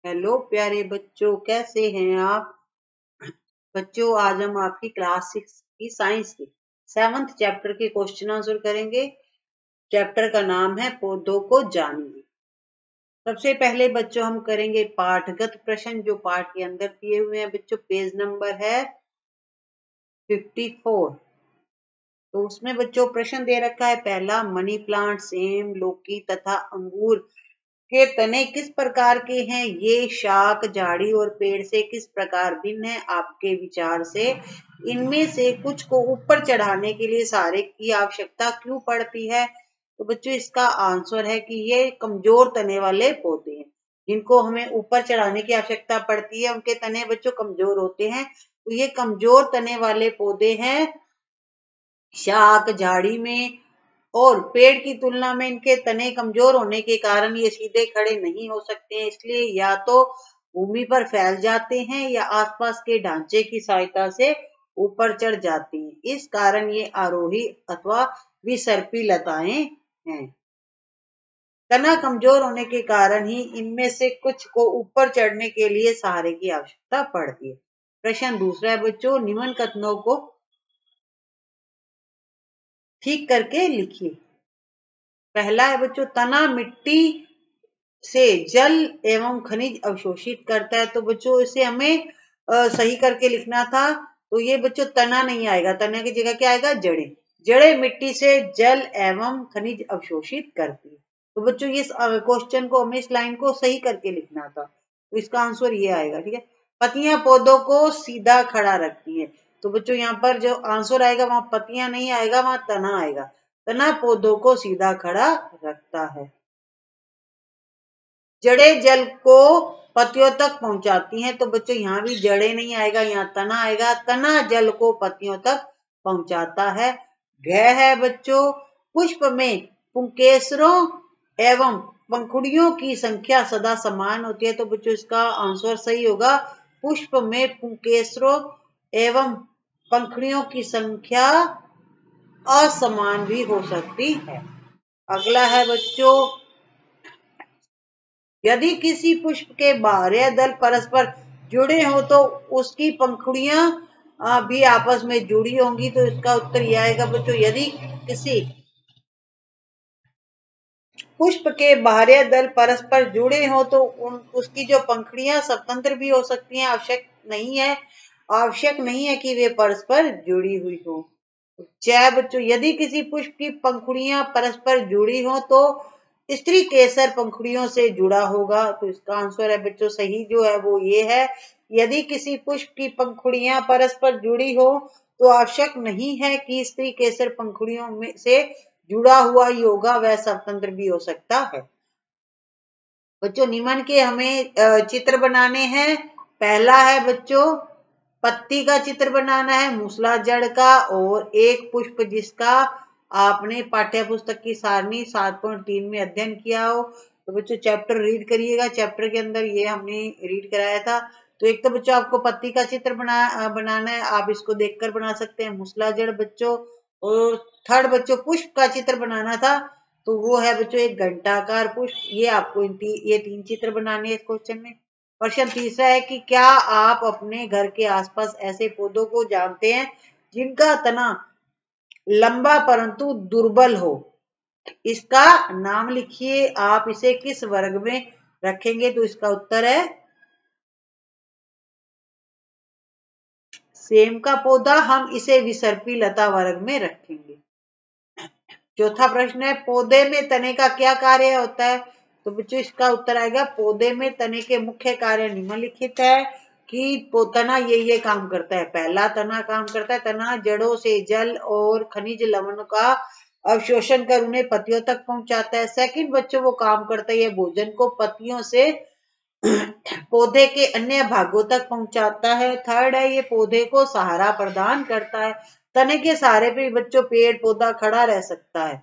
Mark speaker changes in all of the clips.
Speaker 1: Hello प्यारे बच्चों, कैसे हैं आप बच्चों। आज हम आपकी क्लास 6 की साइंस की 7th चैप्टर के क्वेश्चन आंसर करेंगे। चैप्टर का नाम है पौधों को जानिए। सबसे पहले बच्चों हम करेंगे पाठगत प्रश्न जो पाठ के अंदर दिए हुए हैं। बच्चों पेज नंबर है 54। तो उसमें बच्चों प्रश्न दे रखा है पहला, मनी प्लांट, सेम, लौकी तथा अंगूर के तने किस प्रकार के हैं? ये शाक, झाड़ी और पेड़ से किस प्रकार भिन्न है? आपके विचार से इनमें से कुछ को ऊपर चढ़ाने के लिए सहारे की आवश्यकता क्यों पड़ती है? तो बच्चों इसका आंसर है कि ये कमजोर तने वाले पौधे हैं जिनको हमें ऊपर चढ़ाने की आवश्यकता पड़ती है। उनके तने बच्चों कमजोर होते हैं, तो ये कमजोर तने वाले पौधे हैं। शाक, झाड़ी में और पेड़ की तुलना में इनके तने कमजोर होने के कारण ये सीधे खड़े नहीं हो सकते हैं, इसलिए या तो भूमि पर फैल जाते हैं या आसपास के ढांचे की सहायता से ऊपर चढ़ जाते हैं। इस कारण ये आरोही अथवा विसर्पी लताएं हैं। तना कमजोर होने के कारण ही इनमें से कुछ को ऊपर चढ़ने के लिए सहारे की आवश्यकता पड़ती है। प्रश्न दूसरा है बच्चों, निम्न कथनों को ठीक करके लिखिए। पहला है बच्चों, तना मिट्टी से जल एवं खनिज अवशोषित करता है। तो बच्चों इसे हमें सही करके लिखना था। तो ये बच्चों तना नहीं आएगा, तना की जगह क्या आएगा? जड़ें। जड़ें मिट्टी से जल एवं खनिज अवशोषित करती है। तो बच्चों इस क्वेश्चन को हमें, इस लाइन को सही करके लिखना था। तो इसका आंसर ये आएगा। ठीक है। पत्तियां पौधों को सीधा खड़ा रखती है। तो बच्चों यहाँ पर जो आंसर आएगा वहां पत्तियां नहीं आएगा, वहां तना आएगा। तना पौधों को सीधा खड़ा रखता है। जड़ें जल को पत्तियों तक पहुंचाती हैं। तो बच्चों यहाँ भी जड़ें नहीं आएगा, यहाँ तना आएगा। तना जल को पत्तियों तक पहुंचाता है। घ है बच्चों, पुष्प में पुंकेसरों एवं पंखुड़ियों की संख्या सदा समान होती है। तो बच्चों इसका आंसर सही होगा, पुष्प में पुंकेसरों एवं पंखुड़ियों की संख्या असमान भी हो सकती है। अगला है बच्चों, यदि किसी पुष्प के बाह्य दल परस्पर जुड़े हो तो उसकी पंखुड़ियां भी आपस में जुड़ी होंगी। तो इसका उत्तर यह आएगा बच्चों, यदि किसी पुष्प के बाह्य दल परस्पर जुड़े हो तो उसकी जो पंखुड़ियां स्वतंत्र भी हो सकती हैं। आवश्यक नहीं है कि वे परस्पर जुड़ी हुई हो। जय बच्चों, यदि किसी पुष्प की पंखुड़ियां परस्पर जुड़ी हो तो स्त्री केसर पंखुड़ियों से जुड़ा होगा। तो इसका आंसर है बच्चों सही जो है वो ये है, यदि किसी पुष्प की पंखुड़ियां परस्पर जुड़ी हो तो आवश्यक नहीं है कि स्त्री केसर पंखुड़ियों में से जुड़ा हुआ ही होगा, वह स्वतंत्र भी हो सकता है। बच्चों निम्न के हमें चित्र बनाने हैं। पहला है बच्चों, पत्ती का चित्र बनाना है, मूसला जड़ का, और एक पुष्प जिसका आपने पाठ्य पुस्तक की सारणी 7.3 में अध्ययन किया हो। तो बच्चों चैप्टर रीड करिएगा, चैप्टर के अंदर ये हमने रीड कराया था। तो एक तो बच्चों आपको पत्ती का चित्र बनाना है, आप इसको देखकर बना सकते हैं, मूसला जड़ बच्चों। और थर्ड बच्चों पुष्प का चित्र बनाना था, तो वो है बच्चों एक घंटाकार पुष्प। ये आपको ये 3 चित्र बनाने हैं इस क्वेश्चन में। प्रश्न तीसरा है कि क्या आप अपने घर के आसपास ऐसे पौधों को जानते हैं जिनका तना लंबा परंतु दुर्बल हो? इसका नाम लिखिए। आप इसे किस वर्ग में रखेंगे? तो इसका उत्तर है सेम का पौधा, हम इसे विसर्पी लता वर्ग में रखेंगे। चौथा प्रश्न है, पौधे में तने का क्या कार्य होता है? तो बच्चों इसका उत्तर आएगा, पौधे में तने के मुख्य कार्य निम्नलिखित है कि तना ये काम करता है। पहला, तना काम करता है, तना जड़ों से जल और खनिज लवण का अवशोषण कर उन्हें पत्तियों तक पहुंचाता है। सेकंड बच्चों वो काम करता है, ये भोजन को पत्तियों से पौधे के अन्य भागों तक पहुंचाता है। थर्ड है, ये पौधे को सहारा प्रदान करता है। तने के सहारे पे बच्चों पेड़ पौधा खड़ा रह सकता है।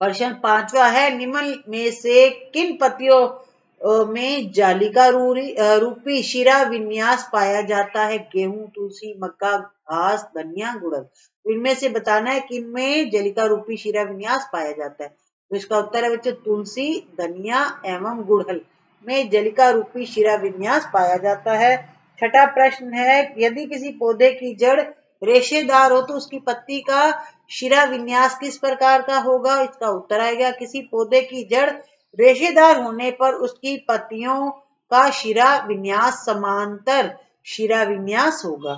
Speaker 1: प्रश्न पांचवा है, निम्न में से किन पत्तियों में जालिका रूपी शिरा विन्यास पाया जाता है? गेहूं, तुलसी, मक्का, घास, धनिया, गुड़हल। इनमें से बताना है कि इनमें जलिका रूपी शिरा विन्यास पाया जाता है। तो इसका उत्तर है बच्चों तुलसी, धनिया एवं गुड़हल। में जलिका रूपी शिरा विन्यास पाया जाता है। छठा प्रश्न है, यदि किसी पौधे की जड़ रेशेदार हो तो उसकी पत्ती का शिरा विन्यास किस प्रकार का होगा? इसका उत्तर आएगा, किसी पौधे की जड़ रेशेदार होने पर उसकी पत्तियों का शिरा विन्यास समांतर शिरा विन्यास होगा।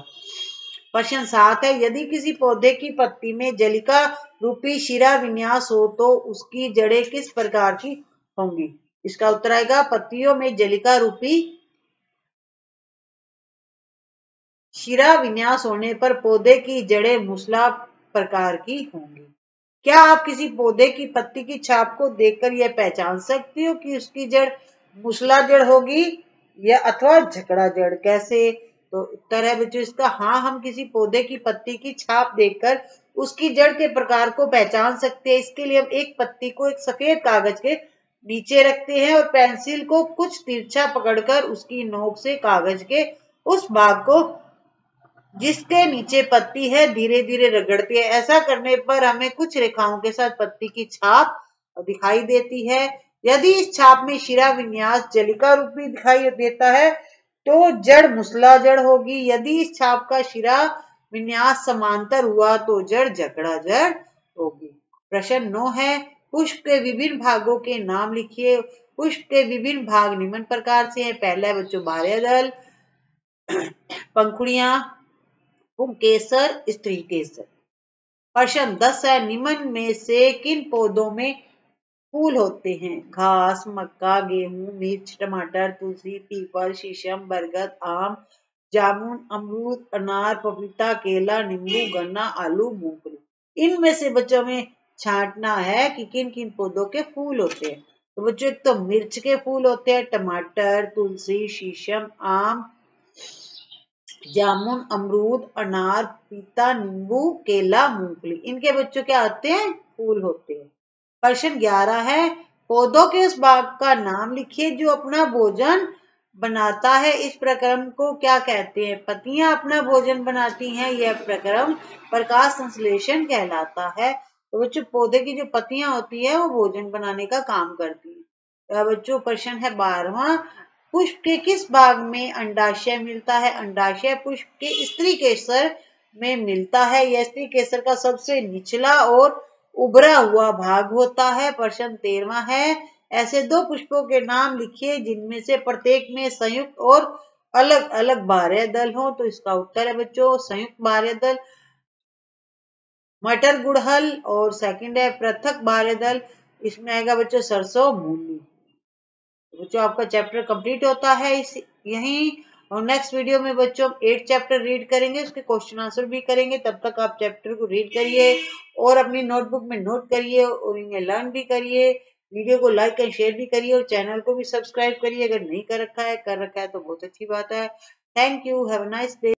Speaker 1: प्रश्न 7 है, यदि किसी पौधे की पत्ती में जलिका रूपी शिरा विन्यास हो तो उसकी जड़ें किस प्रकार की होंगी? इसका उत्तर आएगा, पत्तियों में जलिका रूपी शिरा विन्यास होने पर पौधे की जड़ें मूसला प्रकार की होंगी। क्या आप किसी पौधे की पत्ती की छाप को देखकर यह पहचान सकते हो कि उसकी जड़ मूसला जड़ होगी या अथवा झकड़ा जड़? कैसे? तो उत्तर है बच्चों इसका, हाँ, हम किसी पौधे की पत्ती की छाप देखकर उसकी जड़ के प्रकार को पहचान सकते हैं। इसके लिए हम एक पत्ती को एक सफेद कागज के नीचे रखते हैं और पेंसिल को कुछ तिरछा पकड़कर उसकी नोक से कागज के उस भाग को जिसके नीचे पत्ती है धीरे धीरे रगड़ती है। ऐसा करने पर हमें कुछ रेखाओं के साथ पत्ती की छाप दिखाई देती है। यदि इस छाप में शिरा विन्यास जलिका रूपी दिखाई देता है तो जड़ मूसला जड़ होगी। यदि इस छाप का शिरा विन्यास समांतर हुआ तो जड़ जकड़ा जड़ होगी। प्रश्न 9 है, पुष्प के विभिन्न भागों के नाम लिखिए। पुष्प के विभिन्न भाग निम्न प्रकार से हैं। पहला है बच्चों बाह्यदल, पंखुड़ियां, पुंकेसर, स्त्री केसर। प्रश्न 10 है, निम्न में से किन पौधों में फूल होते हैं? घास, मक्का, गेहूं, मिर्च, टमाटर, तुलसी, पीपल, शीशम, बरगद, आम, जामुन, अमरूद, अनार, पपीता, केला, नींबू, गन्ना, आलू, मूंगफली। इनमें से बच्चों में छांटना है कि किन किन पौधों के फूल होते हैं। तो बच्चों एक तो मिर्च के फूल होते हैं, टमाटर, तुलसी, शीशम, आम, जामुन, अमरूद, अनार, पपीता, नींबू, केला, मूंगफली। इनके बच्चों क्या आते हैं? फूल होते हैं। प्रश्न 11 है, पौधों के उस भाग का नाम लिखिए जो अपना भोजन बनाता है। इस प्रक्रम को क्या कहते हैं? पत्तियां अपना भोजन बनाती हैं, यह प्रक्रम प्रकाश संश्लेषण कहलाता है। तो बच्चों पौधे की जो पत्तियां होती है वो भोजन बनाने का काम करती है। बच्चों प्रश्न है 12वां, पुष्प के किस भाग में अंडाशय मिलता है? अंडाशय पुष्प के स्त्री केसर में मिलता है। यह स्त्री केसर का सबसे निचला और उभरा हुआ भाग होता है। प्रश्न 13वां है, ऐसे दो पुष्पों के नाम लिखिए जिनमें से प्रत्येक में संयुक्त और अलग अलग बाह्य दल हो। तो इसका उत्तर है बच्चों संयुक्त बाह्य दल मटर गुड़हल, और सेकंड है पृथक बाह्य दल, इसमें आएगा बच्चों सरसों मूली। बच्चों आपका चैप्टर कंप्लीट होता है इस यहीं, और नेक्स्ट वीडियो में बच्चों 8 चैप्टर रीड करेंगे, उसके क्वेश्चन आंसर भी करेंगे। तब तक आप चैप्टर को रीड करिए और अपनी नोटबुक में नोट करिए और इन्हें लर्न भी करिए। वीडियो को लाइक एंड शेयर भी करिए और चैनल को भी सब्सक्राइब करिए। अगर नहीं कर रखा है तो बहुत अच्छी बात है। Thank you, have a nice day.